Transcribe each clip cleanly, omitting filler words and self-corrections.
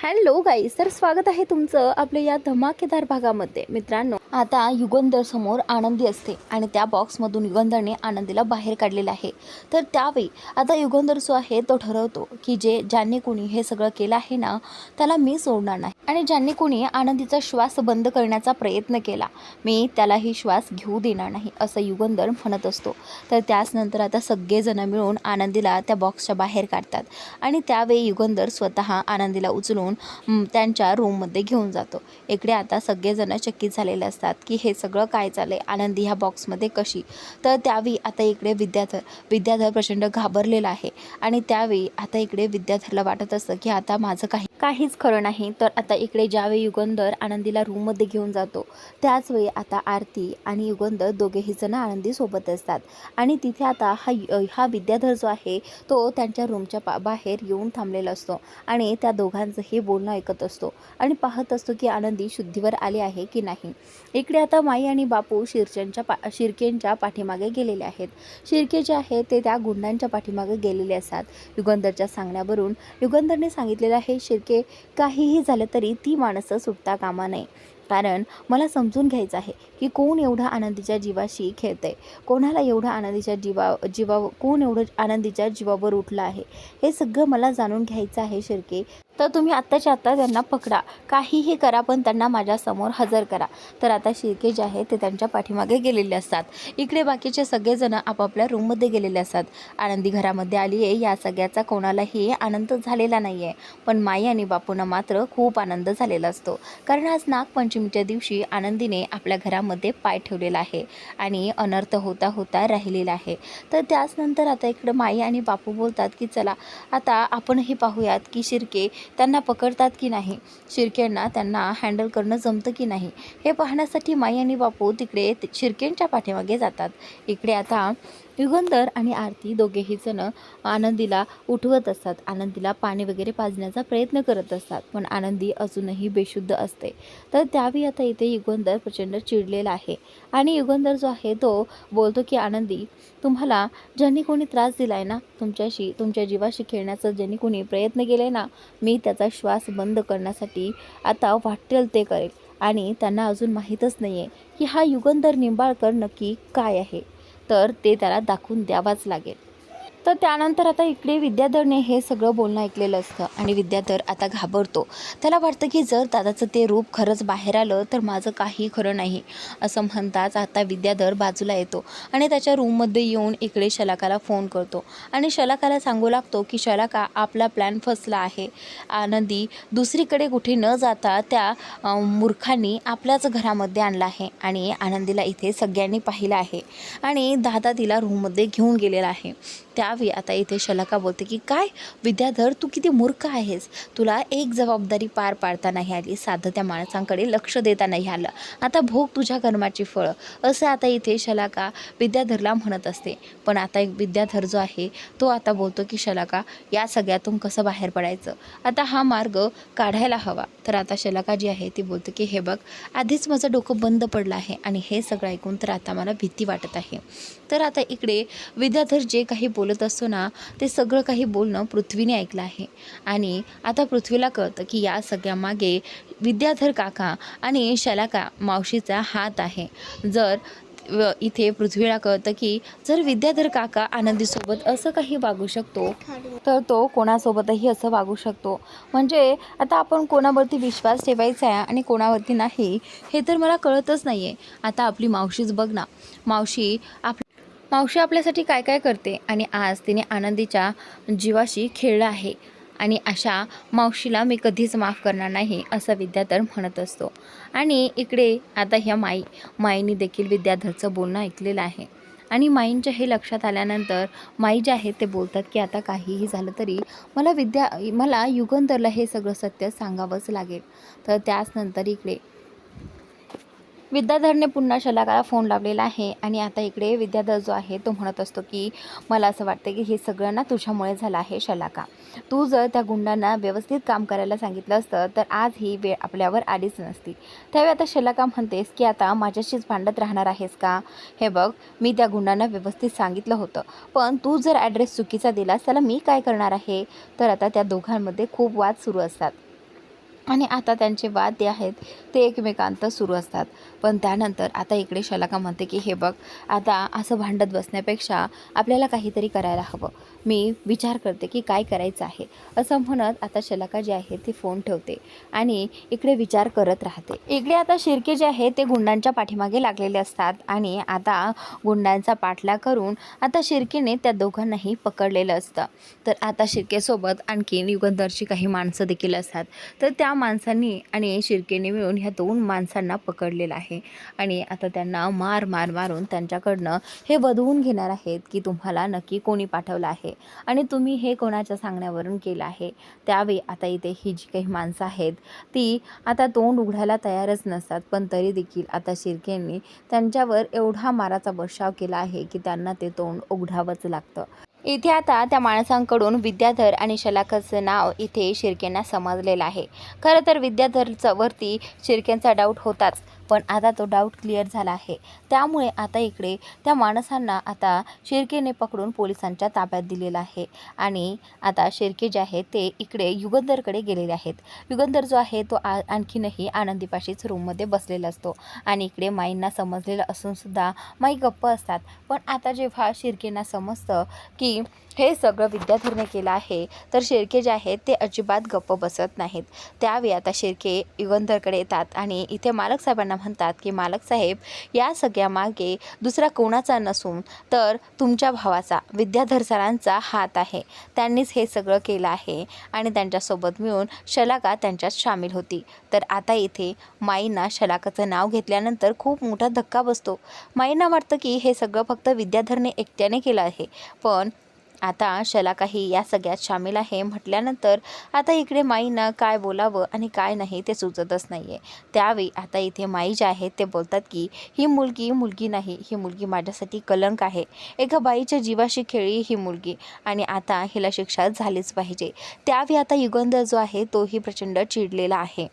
Hello गाईस, तर स्वागत आहे तुमचं आपल्या या धमाकेदार भागामध्ये. मित्रांनो, आता युगंधर समोर आनंदी असते आणि त्या बॉक्समधून युगंधरने आनंदीला बाहेर काढलेलं आहे. तर त्यावेळी आता युगंधर जो आहे तो ठरवतो की ज्यांनी कोणी हे सगळं केलं आहे ना, त्याला मी सोडणार नाही आणि ज्यांनी कोणी आनंदीचा श्वास बंद करण्याचा प्रयत्न केला, मी त्यालाही श्वास घेऊ देणार नाही, असं युगंधर म्हणत असतो. तर त्याच नंतर आता सगळेजण मिळून आनंदीला त्या बॉक्सच्या बाहेर काढतात आणि त्यावेळी युगंधर स्वतः आनंदीला उचलून त्यांच्या रूममध्ये घेऊन जातो. इकडे आता सगळेजण चकित झालेले असतात की हे सगळं काय चाललंय, आनंदी ह्या बॉक्समध्ये कशी. तर त्यावेळी आता इकडे विद्याधर प्रचंड घाबरलेला आहे आणि त्यावेळी आता इकडे विद्याधरला वाटत असतं की आता माझं काहीच खरं नाही. तर आता इकडे ज्यावेळी युगंधर आनंदीला रूममध्ये घेऊन जातो, त्याचवेळी आता आरती आणि युगंधर दोघेही जण आनंदी सोबत असतात आणि तिथे आता हा विद्याधर जो आहे तो त्यांच्या रूमच्या बाहेर येऊन थांबलेला असतो आणि त्या दोघांचंही बोलणं ऐकत असतो आणि पाहत असतो की आनंदी शुद्धीवर आली आहे की नाही. इकडे आता माई आणि बापू शिर्केंच्या पाठीमागे गेलेले आहेत. शिर्के जे आहे ते त्या गुंडांच्या पाठीमागे गेलेले असतात. युगंधरच्या सांगण्यावरून युगंधरने सांगितलेलं आहे, शिर्के, काहीही झालं तरी ती माणसं सुटता कामा नये, कारण मला समजून घ्यायचं आहे की कोण एवढा आनंदीच्या जीवाशी खेळतंय, कोणाला एवढा आनंदीच्या कोण एवढं आनंदीच्या जीवावर उठलं आहे, हे सगळं मला जाणून घ्यायचं आहे शिर्के. तर तुम्ही आत्ताच्या आत्ता त्यांना पकडा, काहीही करा, पण त्यांना माझ्यासमोर हजर करा. तर आता शिर्के जे आहे ते त्यांच्या पाठीमागे गेलेले असतात. इकडे बाकीचे सगळेजण आपापल्या रूममध्ये गेलेले असतात. आनंदी घरामध्ये आली आहे, या सगळ्याचा कोणालाही आनंद झालेला नाही आहे, पण माई आणि बापूंना मात्र खूप आनंद झालेला असतो, कारण आज नागपंचमीच्या दिवशी आनंदीने आपल्या घरामध्ये पाय ठेवलेला आहे आणि अनर्थ होता होता राहिलेला आहे. तर त्याचनंतर आता इकडे माई आणि बापू बोलतात की चला आता आपणही पाहूयात की शिर्के त्यांना पकडतात की नाही, शिर्केंना त्यांना हँडल करणं जमतं की नाही, हे पाहण्यासाठी माई आणि बापू तिकडे शिर्केंच्या पाठीमागे जातात. इकडे आता युगंधर आणि आरती दोघेही जण आनंदीला उठवत असतात, आनंदीला पाणी वगैरे पाजण्याचा प्रयत्न करत असतात, पण आनंदी अजूनही बेशुद्ध असते. तर त्यावेळी आता इथे युगंधर प्रचंड चिडलेला आहे आणि युगंधर जो आहे तो बोलतो की आनंदी, तुम्हाला ज्यांनी कोणी त्रास दिला आहे ना, तुमच्या जीवाशी खेळण्याचा ज्यांनी कोणी प्रयत्न केले ना, मी त्याचा श्वास बंद करण्यासाठी आता वाटेल ते करेल आणि त्यांना अजून माहीतच नाही आहे की हा युगंधर निंबाळकर नक्की काय आहे, तर ते त्याला दाखवून द्यावाच लागेल. तर त्यानंतर आता इकडे विद्याधरने हे सगळं बोलणं ऐकलेलं असतं आणि विद्याधर आता घाबरतो. त्याला वाटतं की जर दादाचं ते रूप खरंच बाहेर आलं तर माझं काही खरं नाही, असं म्हणताच आता विद्याधर बाजूला येतो आणि त्याच्या रूममध्ये येऊन इकडे शलाकाला फोन करतो आणि शलाकाला सांगू लागतो की शलाका, आपला प्लॅन फसला आहे. आनंदी दुसरीकडे कुठे न जाता त्या मूर्खांनी आपल्याच घरामध्ये आणला आहे आणि आनंदीला इथे सगळ्यांनी पाहिलं आहे आणि दादा तिला रूममध्ये घेऊन गेलेला आहे. त्यावेळी आता इथे शलाका बोलते की काय विद्याधर, तू किती मूर्ख आहेस, तुला एक जबाबदारी पार पाडता नाही आली, साधं त्या माणसांकडे लक्ष देता नाही आलं, आता भोग तुझ्या कर्माची फळं, असं आता इथे शलाका विद्याधरला म्हणत असते. पण आता एक विद्याधर जो आहे तो आता बोलतो की शलाका, या सगळ्यातून कसं बाहेर पडायचं, आता हा मार्ग काढायला हवा. तर आता शलाका जी आहे ती बोलते की हे बघ, आधीच माझं डोकं बंद पडलं आहे आणि हे सगळं ऐकून तर आता मला भीती वाटत आहे. तर आता इकडे विद्याधर जे काही बोलत असतो ना, ते सगळं काही बोलणं पृथ्वीने ऐकलं आहे आणि आता पृथ्वीला कळतं की या सगळ्यामागे विद्याधर काका आणि शलाका मावशीचा हात आहे. इथे पृथ्वीला कळतं की जर विद्याधर काका आनंदीसोबत असं काही वागू शकतो, तर तो कोणासोबतही असं वागू शकतो. म्हणजे आता आपण कोणावरती विश्वास ठेवायचा आहे आणि कोणावरती नाही, हे तर मला कळतच नाही आहे. आता आपली मावशीच बघ ना, मावशी आपल्यासाठी काय काय करते आणि आज तिने आनंदीच्या जीवाशी खेळलं आहे आणि अशा मावशीला मी कधीच माफ करणार नाही, असं विद्याधर म्हणत असतो. आणि इकडे आता ह्या माईने देखील विद्याधरचं बोलणं ऐकलेलं आहे आणि माईंच्या हे लक्षात आल्यानंतर माई जे आहे ते बोलतात की आता काहीही झालं तरी मला युगंधरला हे सगळं सत्य सांगावंच लागेल. तर त्याच नंतर इकडे विद्याधरने पुन्हा शलाकाला फोन लावलेला आहे आणि आता इकडे विद्याधर जो आहे तो म्हणत असतो की मला असं वाटतं की हे सगळं ना तुझ्यामुळे झालं आहे शलाका. तू जर त्या गुंडांना व्यवस्थित काम करायला सांगितलं असतं तर आज ही वेळ आपल्यावर आलीच नसती. त्यावेळी आता शलाका म्हणतेस की आता माझ्याशीच भांडत राहणार आहेस का? हे बघ, मी त्या गुंडांना व्यवस्थित सांगितलं होतं, पण तू जर ॲड्रेस चुकीचा दिलास त्याला मी काय करणार आहे? तर आता त्या दोघांमध्ये खूप वाद सुरू असतात. आणि आता त्यांचे वाद जे आहेत ते एकमेकांत सुरू असतात. पण त्यानंतर आता इकडे शलाका म्हणते की हे बघ, आता असं भांडत बसण्यापेक्षा आपल्याला काहीतरी करायला हवं. मी विचार करते की काय करायचं आहे. असं म्हणत आता शलाका जी आहे ती फोन ठेवते आणि इकडे विचार करत राहते. इकडे आता शिर्के जे आहे ते गुंडांच्या पाठीमागे लागलेले असतात आणि आता गुंडांचा पाठलाग करून आता शिर्केने त्या दोघांनाही पकडलेलं असतं. तर आता शिर्केसोबत आणखीन युगंधरची काही माणसं देखील असतात. तर त्या माणसांनी आणि शिर्केने मिळून ह्या 2 माणसांना पकडलेलं आहे आणि आता त्यांना मारून त्यांच्याकडनं हे वधवून घेणार आहेत की तुम्हाला नक्की कोणी पाठवलं आहे आणि तुम्ही हे कोणाच्या सांगण्यावरून केलं आहे. त्यावेळी आता इथे ही जी काही माणसं आहेत ती आता तोंड उघडायला तयारच नसतात. पण तरी देखील आता शिर्केंनी त्यांच्यावर एवढा माराचा वर्षाव केला आहे की त्यांना ते तोंड उघडावंच लागतं. इथे आता त्या माणसांकडून विद्याधर आणि शलाकाचं नाव इथे शिर्केंना समजलेलं आहे. खरं तर विद्याधरचं वरती शिर्केंचा डाऊट होताच, पण आता तो डाऊट क्लिअर झाला आहे. त्यामुळे आता इकडे त्या माणसांना आता शिर्केने पकडून पोलिसांच्या ताब्यात दिलेलं आहे आणि आता शिर्के जे आहे ते इकडे युगंधरकडे गेलेले आहेत. युगंधर जो आहे तो आणखीनही आनंदीपाशीच रूममध्ये बसलेला असतो आणि इकडे माईंना समजलेलं असूनसुद्धा माई गप्प असतात. पण आता जेव्हा शिर्केंना समजतं की हे सगळं विद्याधरने केलं आहे तर शिर्के जे आहेत ते अजिबात गप्प बसत नाहीत. त्यावेळी आता शिर्के युगंधरकडे येतात आणि इथे मालक साहेबांना म्हणतात की मालक साहेब, या सगळ्या मागे दुसरा कोणाचा नसून तर तुमच्या भावाचा विद्याधर सरांचा हात आहे. त्यांनीच हे सगळं केलं आहे आणि त्यांच्यासोबत मिळून शलाका त्यांच्यात सामील होती. तर आता इथे माईंना शलाकाचं नाव घेतल्यानंतर खूप मोठा धक्का बसतो. माईंना वाटतं की हे सगळं फक्त विद्याधरने एकट्याने केलं आहे, पण आता शलाकाही या सगळ्यात सामील आहे म्हटल्यानंतर आता इकडे माईंना काय बोलावं आणि काय नाही ते सुचतच नाही आहे. त्यावेळी आता इथे माई जे आहेत ते बोलतात की ही मुलगी नाही, ही मुलगी माझ्यासाठी कलंक आहे. एका बाईच्या जीवाशी खेळली ही मुलगी आणि आता हिला शिक्षा झालीच पाहिजे. त्यावेळी आता युगंधर जो आहे तोही प्रचंड चिडलेला आहे.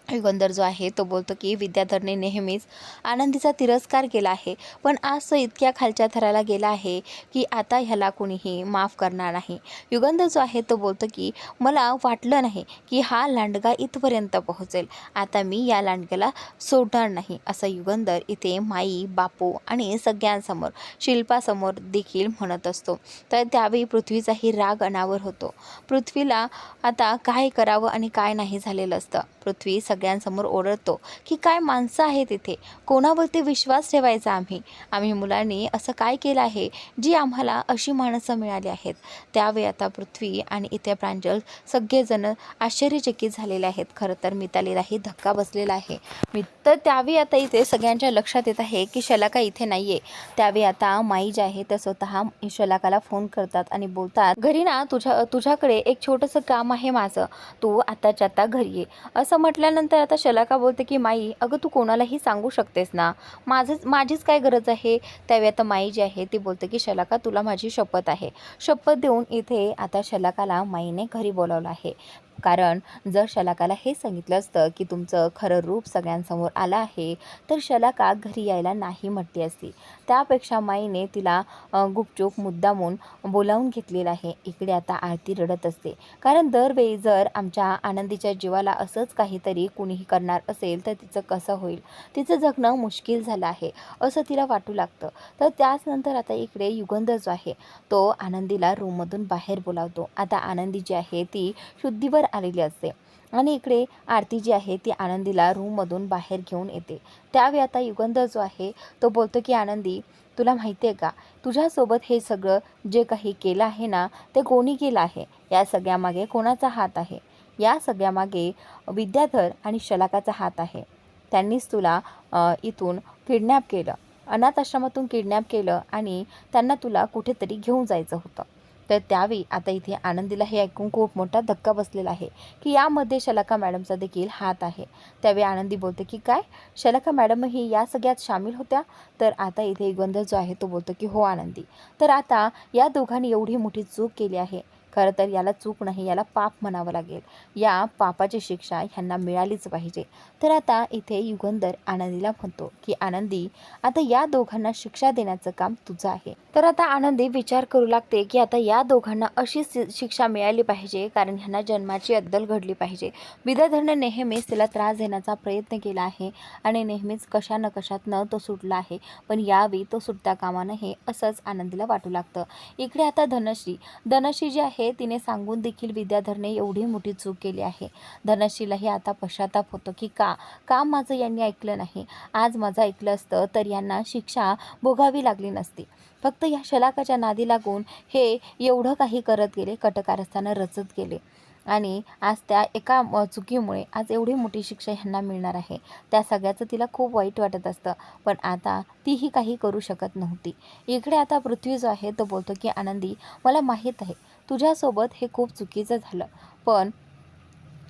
युगंधर जो आहे तो बोलतो की विद्याधरने नेहमीच आनंदीचा तिरस्कार केला आहे, पण आज तो इतक्या खालच्या थराला गेला आहे की आता ह्याला कुणीही माफ करणार नाही. युगंधर जो आहे तो बोलतो की मला वाटलं नाही की हा लांडगा इथपर्यंत पोहोचेल. आता मी या लांडग्याला सोडणार नाही. असं युगंधर इथे माई, बापू आणि सगळ्यांसमोर, शिल्पासमोर देखील म्हणत असतो. तर त्यावेळी पृथ्वीचाही राग अनावर होतो. पृथ्वीला आता काय करावं आणि काय नाही झालेलं असतं. पृथ्वी सगळ्यांसमोर ओरडतो की काय माणसं आहेत इथे, कोणावरती विश्वास ठेवायचा आम्ही मुलांनी असं काय केलं आहे जी आम्हाला अशी माणसं मिळाली आहेत. त्यावेळी आता पृथ्वी आणि इथे प्रांजल सगळेजण आश्चर्यचकित झालेले आहेत. खरं तर मितालीलाही धक्का बसलेला आहे. तर त्यावेळी आता इथे सगळ्यांच्या लक्षात येत आहे की शलाका इथे नाही आहे. त्यावेळी आता माई जे आहे ते स्वतः शलाकाला फोन करतात आणि बोलतात, घरी ना तुझ्याकडे एक छोटंसं काम आहे माझं, तू आताच्या आता घरी ये. असं म्हटल्यानंतर आता शलाका बोलते की माई, अगं तू कोणालाही सांगू शकतेस ना, माझीच काय गरज आहे. त्यावेळी आता माई जी आहे ती बोलते की शलाका, तुला माझी शपथ आहे. शपथ देऊन इथे आता शलाकाला माईने घरी बोलावलं आहे. कारण जर शलाकाला हे सांगितलं असतं की तुमचं खरं रूप सगळ्यांसमोर आलं आहे तर शलाका घरी यायला नाही म्हटली असती. त्यापेक्षा माईने तिला गुपचूप मुद्दामून बोलावून घेतलेलं आहे. इकडे आता आरती रडत असते, कारण दरवेळी जर आमच्या आनंदीच्या जीवाला असंच काहीतरी कुणीही करणार असेल तर तिचं कसं होईल, तिचं जगणं मुश्किल झालं आहे असं तिला वाटू लागतं. तर त्याचनंतर आता इकडे युगंधर जो आहे तो आनंदीला रूममधून बाहेर बोलावतो. आता आनंदी जी आहे ती शुद्धीवर आलेली असते आणि इकडे आरती जी आहे ती आनंदीला रूममधून बाहेर घेऊन येते. त्यावेळी आता युगंधर जो आहे तो बोलतो की आनंदी, तुला माहिती आहे का, तुझ्यासोबत हे सगळं जे काही केलं आहे ना ते कोणी केलं आहे, या सगळ्यामागे कोणाचा हात आहे. या सगळ्यामागे विद्याधर आणि शलाकाचा हात आहे. त्यांनीच तुला इथून किडनॅप केलं, अनाथ आश्रमातून किडनॅप केलं आणि त्यांना तुला कुठेतरी घेऊन जायचं होतं. तर त्यावेळी आता इथे आनंदीला हे ऐकून खूप मोठा धक्का बसलेला आहे की यामध्ये शलाका मॅडमचा देखील हात आहे. त्यावेळी आनंदी बोलते की काय, शलाका मॅडमही या सगळ्यात सामील होत्या. तर आता इथे युगंधर जो आहे तो बोलतो की हो आनंदी, तर आता या दोघांनी एवढी मोठी चूक केली आहे खरं तर याला चूक नाही, याला पाप म्हणावं लागेल. या पापाची शिक्षा ह्यांना मिळालीच पाहिजे. तर आता इथे युगंधर आनंदीला म्हणतो की आनंदी, आता या दोघांना शिक्षा देण्याचं काम तुझं आहे. तर आता आनंदी विचार करू लागते की आता या दोघांना अशी शिक्षा मिळाली पाहिजे, कारण ह्यांना जन्माची अद्दल घडली पाहिजे. विद्याधरने नेहमीच तिला त्रास देण्याचा प्रयत्न केला आहे आणि नेहमीच कशा न कशातनं तो सुटला आहे, पण यावेळी तो सुटता कामा नये असंच आनंदीला वाटू लागतं. इकडे आता धनश्री जी आहे तिने सांगून देखील विद्याधरने एवढी मोठी चूक केली आहे. धनश्रीलाही आता पश्चाताप होतो की का माझं यांनी ऐकलं नाही. आज माझं ऐकलं असतं तर यांना शिक्षा भोगावी लागली नसती. फक्त या शलाकाच्या नादी लागून हे एवढं काही करत गेले, कटकारस्थानं रचत गेले आणि आज त्या एका चुकीमुळे आज एवढी मोठी शिक्षा ह्यांना मिळणार आहे. त्या सगळ्याचं तिला खूप वाईट वाटत असतं, पण आता तीही काही करू शकत नव्हती. इकडे आता पृथ्वी जो आहे तो बोलतो की आनंदी, मला माहीत आहे तुझ्यासोबत हे खूप चुकीचं झालं, पण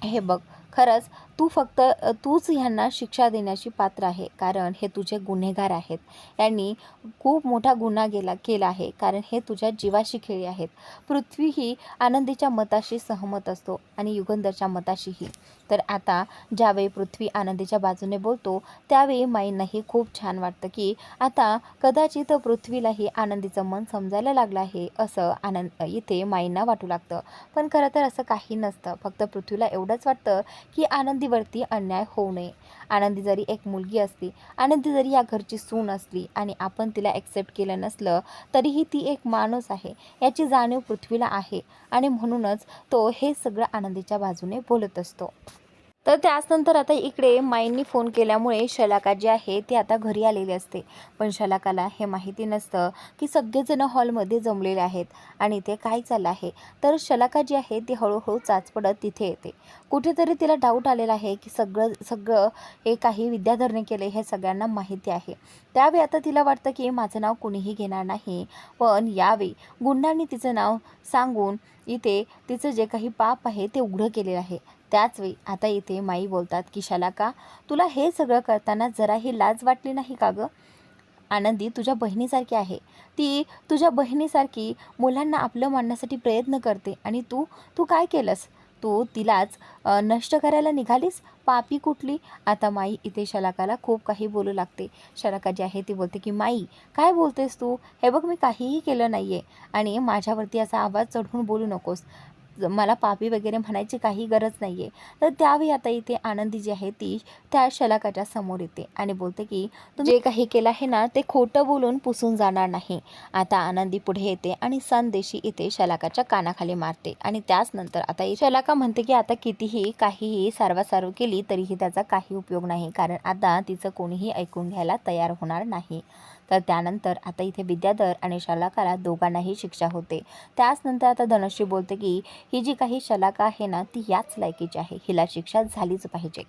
हे बघ, खरंच तूच ह्यांना शिक्षा देण्याची पात्र आहे, कारण हे तुझे गुन्हेगार आहेत. यांनी खूप मोठा गुन्हा केला आहे, कारण हे तुझ्या जीवाशी खेळले आहेत. पृथ्वी ही आनंदीच्या मताशी सहमत असतो आणि युगंधरच्या मताशीही. तर आता ज्यावेळी पृथ्वी आनंदीच्या बाजूने बोलतो त्यावेळी माईंनाही खूप छान वाटतं की आता कदाचित पृथ्वीलाही आनंदीचं मन समजायला लागलं आहे असं इथे माईंना वाटू लागतं. पण खरं तर असं काही नसतं. फक्त पृथ्वीला एवढंच वाटतं की आनंदीवरती अन्याय होऊ नये. आनंदी जरी एक मुलगी असली, आनंदी जरी या घरची सून असली आणि आपण तिला ॲक्सेप्ट केलं नसलं तरीही ती एक माणूस आहे याची जाणीव पृथ्वीला आहे आणि म्हणूनच तो हे सगळं आनंदीच्या बाजूने बोलत असतो. तर त्याचनंतर आता इकडे माईंनी फोन केल्यामुळे शलाका जी आहे ती आता घरी आलेली असते. पण शलाकाला हे माहिती नसतं की सगळेजण हॉलमध्ये जमलेले आहेत आणि ते काय चाललं आहे. तर शलाका जी आहे ती हळूहळू चाचपडत तिथे येते. कुठेतरी तिला डाऊट आलेला आहे की सगळं हे काही विद्याधरने केले हे सगळ्यांना माहिती आहे. त्यावेळी आता तिला वाटतं की माझं नाव कुणीही घेणार नाही, पण यावेळी गुंडांनी तिचं नाव सांगून इथे तिचं जे काही पाप आहे ते उघडं केलेलं आहे. त्याचवेळी आता इथे माई बोलतात की शलाका, तुला हे सगळं करताना जराही लाज वाटली नाही का गं? आनंदी तुझ्या बहिणीसारखी आहे. ती तुझ्या बहिणीसारखी मुलांना आपलं मानण्यासाठी प्रयत्न करते आणि तू काय केलंस? तू तिलाच नष्ट करायला निघालीस, पापी कुठली. आता माई इथे शलाकाला खूप काही बोलू लागते. शलाका जी आहे ती बोलते की माई, काय बोलतेस तू? हे बघ, मी काहीही केलं नाही आहे आणि माझ्यावरती असा आवाज चढवून बोलू नकोस. मला पापी वगैरे म्हणायची काही गरज नाही आहे. तर त्यावेळी आता इथे आनंदी जी आहे ती त्या शलाकाच्या समोर येते आणि बोलते की तुम्ही जे काही केलं आहे ना ते खोटं बोलून पुसून जाणार नाही. आता आनंदी पुढे येते आणि संदेशी इथे शलाकाच्या कानाखाली मारते आणि त्याचनंतर आता शलाका म्हणते की आता कितीही काहीही सारवासारव केली तरीही त्याचा काही उपयोग नाही, कारण आता तिचं कोणीही ऐकून घ्यायला तयार होणार नाही. तर त्यानंतर आता इथे विद्याधर आणि शलाकाला दोघांनाही शिक्षा होते. त्याचनंतर आता धनश्री बोलते की ही जी काही शलाका आहे ना ती याच लायकीची आहे, हिला शिक्षा झालीच पाहिजे.